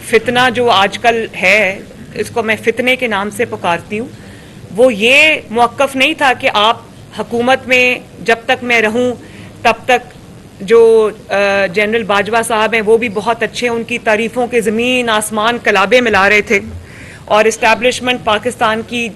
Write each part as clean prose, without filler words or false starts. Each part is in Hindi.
फितना जो आजकल है, इसको मैं फितने के नाम से पुकारती हूँ, वो ये मौक़िफ़ नहीं था कि आप हुकूमत में जब तक मैं रहूँ तब तक जो जनरल बाजवा साहब हैं वो भी बहुत अच्छे हैं, उनकी तारीफ़ों के ज़मीन आसमान कलाबे मिला रहे थे। और इस्टेब्लिशमेंट पाकिस्तान की,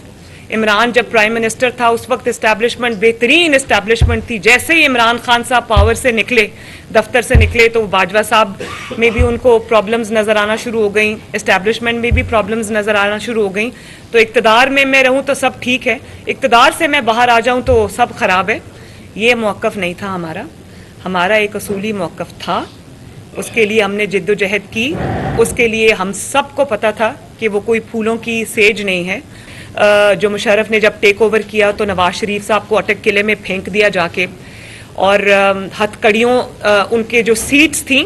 इमरान जब प्राइम मिनिस्टर था उस वक्त इस्टेब्लिशमेंट बेहतरीन इस्टेब्लिशमेंट थी। जैसे ही इमरान खान साहब पावर से निकले, दफ्तर से निकले, तो बाजवा साहब में भी उनको प्रॉब्लम्स नज़र आना शुरू हो गई, इस्टेब्लिशमेंट में भी प्रॉब्लम्स नज़र आना शुरू हो गई। तो इक़्तिदार में मैं रहूँ तो सब ठीक है, इक़्तिदार से मैं बाहर आ जाऊँ तो सब ख़राब है। ये मौक़िफ़ नहीं था हमारा एक असूली मौक़िफ़ था। उसके लिए हमने जिद्दोजहद की, उसके लिए हम सबको पता था कि वो कोई फूलों की सेज नहीं है। जो मुशर्रफ ने जब टेक ओवर किया तो नवाज शरीफ साहब को अटक किले में फेंक दिया जाके, और हथकड़ियों उनके जो सीट्स थी,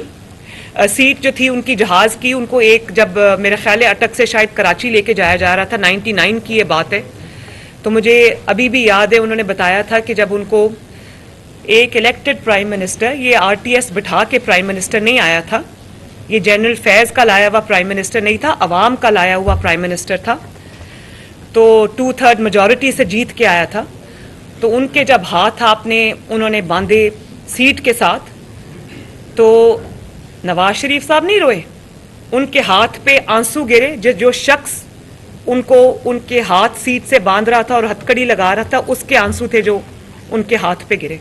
सीट जो थी उनकी जहाज़ की, उनको एक जब मेरा ख्याल है अटक से शायद कराची लेके जाया जा रहा था, 99 की ये बात है। तो मुझे अभी भी याद है उन्होंने बताया था कि जब उनको एक इलेक्टेड प्राइम मिनिस्टर, ये RTS बिठा के प्राइम मिनिस्टर नहीं आया था, ये जनरल फैज़ का लाया हुआ प्राइम मिनिस्टर नहीं था, अवाम का लाया हुआ प्राइम मिनिस्टर था, तो 2/3 मेजॉरिटी से जीत के आया था। तो उनके जब हाथ उन्होंने बांधे सीट के साथ, तो नवाज शरीफ साहब नहीं रोए, उनके हाथ पे आंसू गिरे। जो शख्स उनको उनके हाथ सीट से बांध रहा था और हथकड़ी लगा रहा था, उसके आंसू थे जो उनके हाथ पे गिरे।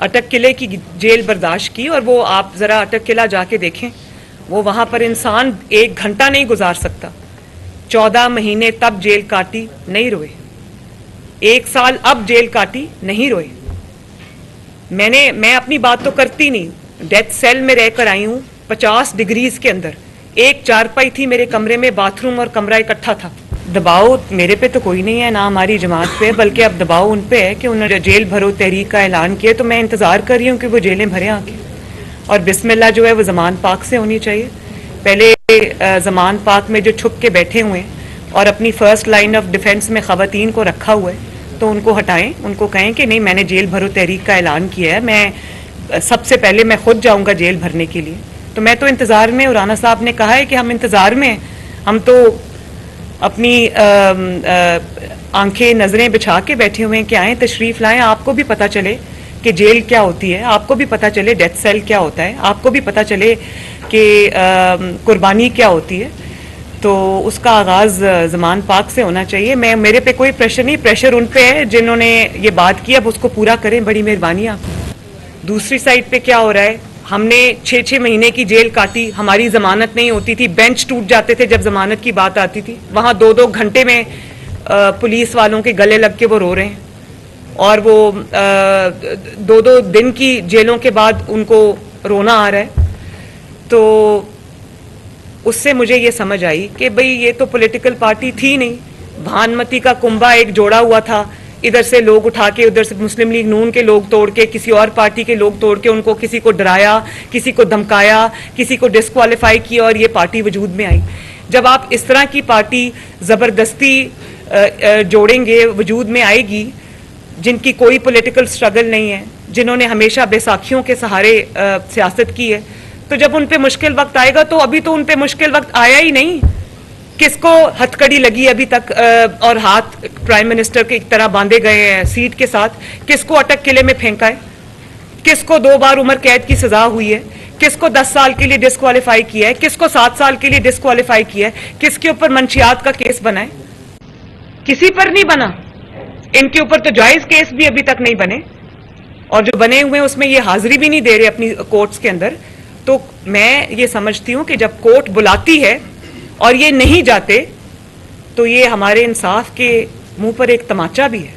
अटक किले की जेल बर्दाश्त की, और वो आप ज़रा अटक किला जाके देखें, वो वहाँ पर इंसान 1 घंटा नहीं गुजार सकता। 14 महीने तब जेल काटी, नहीं रोए। 1 साल अब जेल काटी, नहीं रोए। मैं अपनी बात तो करती नहीं, डेथ सेल में रहकर आई हूँ 50 डिग्रीज के अंदर। एक चारपाई थी मेरे कमरे में, बाथरूम और कमरा इकट्ठा था। दबाव मेरे पे तो कोई नहीं है, ना हमारी जमात पे, बल्कि अब दबाव उन पे है कि उन्होंने जेल भरो तहरीक का ऐलान किया, तो मैं इंतज़ार कर रही हूँ कि वो जेलें भरें आके। और बिस्मिल्लाह जो है वो ज़मान पाक से होनी चाहिए। पहले ज़मान पाक में जो छुप के बैठे हुए हैं और अपनी फ़र्स्ट लाइन ऑफ डिफेंस में ख़वातीन को रखा हुआ है, तो उनको हटाएं, उनको कहें कि नहीं, मैंने जेल भरो तहरीक का ऐलान किया है, मैं सबसे पहले मैं खुद जाऊँगा जेल भरने के लिए। तो मैं तो इंतज़ार में, और राना साहब ने कहा है कि हम इंतज़ार में, हम तो अपनी आंखें नज़रें बिछा के बैठे हुए हैं कि आएँ, तशरीफ़ लाएँ, आपको भी पता चले कि जेल क्या होती है, आपको भी पता चले डेथ सेल क्या होता है, आपको भी पता चले कि कुर्बानी क्या होती है। तो उसका आगाज़ ज़मान पाक से होना चाहिए। मेरे पे कोई प्रेशर नहीं, प्रेशर उन पे है जिन्होंने ये बात की, अब उसको पूरा करें, बड़ी मेहरबानी आपको। दूसरी साइड पे क्या हो रहा है, हमने 6-6 महीने की जेल काटी, हमारी जमानत नहीं होती थी, बेंच टूट जाते थे जब जमानत की बात आती थी। वहाँ 2-2 घंटे में पुलिस वालों के गले लग के वो रो रहे हैं, और वो 2-2 दिन की जेलों के बाद उनको रोना आ रहा है। तो उससे मुझे ये समझ आई कि भाई ये तो पॉलिटिकल पार्टी थी नहीं, भानुमती का कुंभा एक जोड़ा हुआ था, इधर से लोग उठा के, उधर से मुस्लिम लीग नून के लोग तोड़ के, किसी और पार्टी के लोग तोड़ के, उनको किसी को डराया, किसी को धमकाया, किसी को डिस्क्वालीफाई किया, और ये पार्टी वजूद में आई। जब आप इस तरह की पार्टी ज़बरदस्ती जोड़ेंगे, वजूद में आएगी, जिनकी कोई पॉलिटिकल स्ट्रगल नहीं है, जिन्होंने हमेशा बैसाखियों के सहारे सियासत की है, तो जब उन पे मुश्किल वक्त आएगा, तो अभी तो उन पे मुश्किल वक्त आया ही नहीं। किसको हथकड़ी लगी अभी तक, और हाथ प्राइम मिनिस्टर के एक तरह बांधे गए हैं सीट के साथ, किसको अटक किले में फेंका है, किसको 2 बार उम्र कैद की सजा हुई है, किसको 10 साल के लिए डिस्क्वालीफाई किया है, किसको 7 साल के लिए डिस्क्वालीफाई किया है, किसके ऊपर मंशियात का केस बना है, किसी पर नहीं बना। इनके ऊपर तो जायज केस भी अभी तक नहीं बने, और जो बने हुए हैं उसमें ये हाजिरी भी नहीं दे रहे अपनी कोर्ट्स के अंदर। तो मैं ये समझती हूँ कि जब कोर्ट बुलाती है और ये नहीं जाते, तो ये हमारे इंसाफ के मुंह पर एक तमाचा भी है।